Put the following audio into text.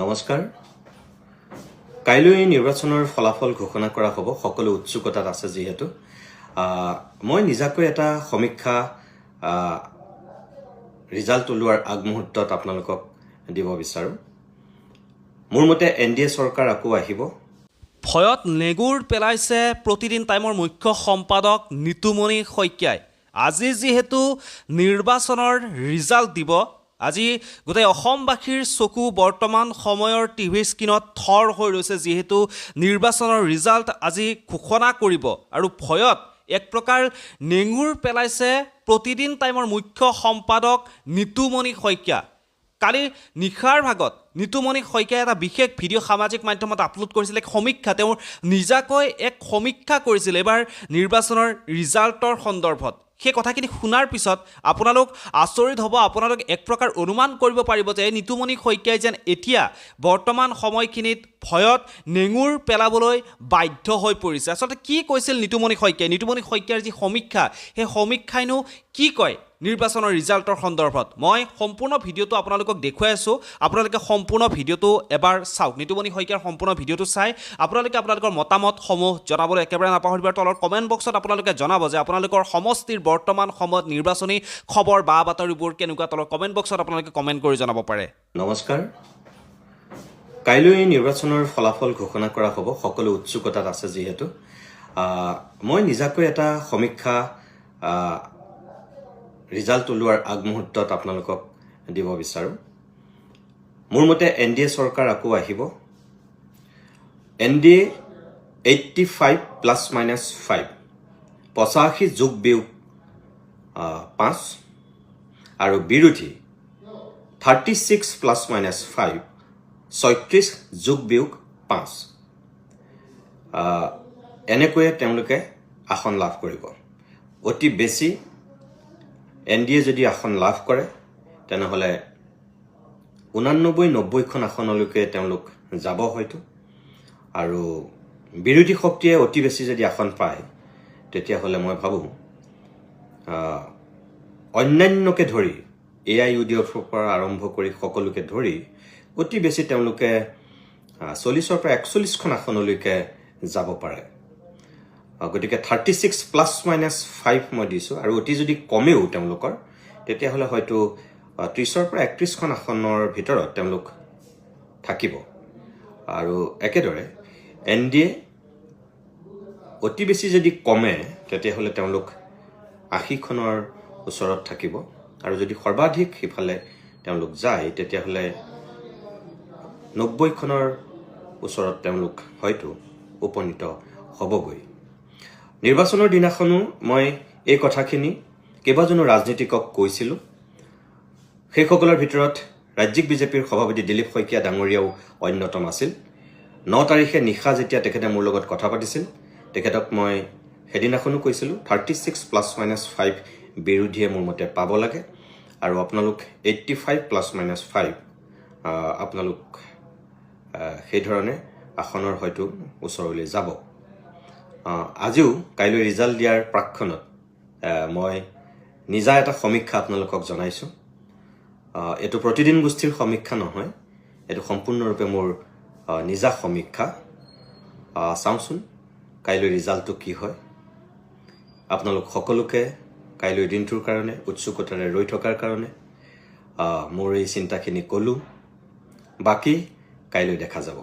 নমস্কাৰ কাইলৈ নিৰ্বাচনৰ ফলাফল ঘোষণা কৰা হ'ব সকলো উৎসুকতাত আছে যেহেতু মই নিজাকৈ এটা সমীক্ষা ৰিজাল্ট ওলোৱাৰ আগমুহূৰ্তত আপোনালোকক দিব বিচাৰো মোৰ মতে এনডিএ চৰকাৰ আকৌ আহিব ভয়ত নেগুৰ পেলাইছে প্ৰতিদিন টাইমৰ মুখ্য সম্পাদক নিতুমণি শইকীয়াই আজি যেহেতু নিৰ্বাচনৰ ৰিজাল্ট দিব আজি গোটেই অসমবাসীৰ চকু বৰ্তমান সময়ৰ টিভি স্ক্ৰীনত থৰ হৈ ৰৈছে যেহেতু নিৰ্বাচনৰ ৰিজাল্ট আজি ঘোষণা কৰিব আৰু ভয়ত এক প্ৰকাৰ নেগুৰ পেলাইছে প্ৰতিদিন টাইমৰ মুখ্য সম্পাদক নিতুমণি শইকীয়া কালি নিশাৰ ভাগত নিতুমণি শইকীয়াই এটা বিশেষ ভিডিঅ' সামাজিক মাধ্যমত আপলোড কৰিছিল এক সমীক্ষা তেওঁৰ নিজাকৈ এক সমীক্ষা কৰিছিল এবাৰ নিৰ্বাচনৰ ৰিজাল্টৰ সন্দৰ্ভত সেই কথাখিনি শুনাৰ পিছত আপোনালোক আচৰিত হ'ব আপোনালোক এক প্ৰকাৰ অনুমান কৰিব পাৰিব যে নিতুমণি শইকীয়াই যেন এতিয়া বৰ্তমান সময়খিনিত ভয়ত নেঙুৰ পেলাবলৈ বাধ্য হৈ পৰিছে আচলতে কি কৈছিল নিতুমণি শইকীয়াৰ যি সমীক্ষা সেই সমীক্ষাইনো কি কয় নিৰ্বাচনৰ ৰিজাল্টৰ সন্দৰ্ভত মই সম্পূৰ্ণ ভিডিঅ'টো আপোনালোকক দেখুৱাই আছোঁ আপোনালোকে সম্পূৰ্ণ ভিডিঅ'টো এবাৰ চাওক নিতুমণি শইকীয়াৰ সম্পূৰ্ণ ভিডিঅ'টো চাই আপোনালোকে আপোনালোকৰ মতামতসমূহ জনাবলৈ একেবাৰে নাপাহৰিব তলৰ কমেণ্ট বক্সত আপোনালোকে জনাব যে আপোনালোকৰ সমষ্টিৰ বৰ্তমান সময়ত নিৰ্বাচনী খবৰ বা বাতৰিবোৰ কেনেকুৱা তলৰ কমেণ্ট বক্সত আপোনালোকে কমেণ্ট কৰি জনাব পাৰে নমস্কাৰ কাইলৈ নিৰ্বাচনৰ ফলাফল ঘোষণা কৰা হ'ব সকলো উৎসুকতাত আছে যেহেতু মই নিজাকৈ এটা সমীক্ষা ৰিজাল্ট ওলোৱাৰ আগমুহূৰ্তত আপোনালোকক দিব বিচাৰো মোৰ মতে এনডিএ চৰকাৰ আকৌ আহিব এনডিএ 85 প্লাছ মাইনাছ 5 85 যোগ বিয়োগ 5 আৰু বিৰোধী 36 প্লাছ মাইনাছ 5 36 যোগ বিয়োগ 5 এনেকৈয়ে তেওঁলোকে আসন লাভ কৰিব অতি বেছি এনডিএ যদি আসন লাভ কৰে তেনেহলে 89-90খন আসনলৈকে তেওঁলোক যাব হয়তো আৰু বিৰোধী শক্তিয়ে অতি বেছি যদি আসন পায় তেতিয়াহলে মই ভাবো অন্যান্যকে ধৰি এআইইউডিএফৰ পৰা আৰম্ভ কৰি সকলোকে ধৰি অতি বেছি তেওঁলোকে 40ৰ পৰা 41খন আসনলৈকে যাব পাৰে গতিকে 36 প্লাছ মাইনাছ 5 মই দিছোঁ আৰু অতি যদি কমেও তেওঁলোকৰ তেতিয়াহ'লে হয়তো 30ৰ পৰা 31খন আসনৰ ভিতৰত তেওঁলোক থাকিব আৰু একেদৰে এনডিএ অতি বেছি যদি কমে তেতিয়াহ'লে তেওঁলোক 80খনৰ ওচৰত থাকিব আৰু যদি সৰ্বাধিক সিফালে তেওঁলোক যায় তেতিয়াহ'লে 90খনৰ ওচৰত তেওঁলোক হয়তো উপনীত হ'বগৈ নিৰ্বাচনৰ দিনাখনো মই এই কথাখিনি কেইবাজনো ৰাজনীতিকক কৈছিলোঁ সেইসকলৰ ভিতৰত ৰাজ্যিক বিজেপিৰ সভাপতি দিলীপ শইকীয়া ডাঙৰীয়াও অন্যতম আছিল 9 তাৰিখে নিশা যেতিয়া তেখেতে মোৰ লগত কথা পাতিছিল তেখেতক মই সেইদিনাখনো কৈছিলোঁ 36 প্লাছ মাইনাছ 5 বিৰোধীয়ে মোৰ মতে পাব লাগে আৰু আপোনালোক 85 প্লাছ মাইনাছ 5 আপোনালোক সেই ধৰণে আসনৰ হয়তো ওচৰলৈ যাব আজিও কাইলৈ ৰিজাল্ট দিয়াৰ প্ৰাক্ষণত মই নিজা এটা সমীক্ষা আপোনালোকক জনাইছোঁ এইটো প্ৰতিদিন গোষ্ঠীৰ সমীক্ষা নহয় এইটো সম্পূৰ্ণৰূপে মোৰ নিজা সমীক্ষা চাওঁচোন কাইলৈ ৰিজাল্টটো কি হয় আপোনালোক সকলোকে কাইলৈ দিনটোৰ কাৰণে উৎসুকতাৰে ৰৈ থকাৰ কাৰণে মোৰ এই চিন্তাখিনি ক'লোঁ বাকী কাইলৈ দেখা যাব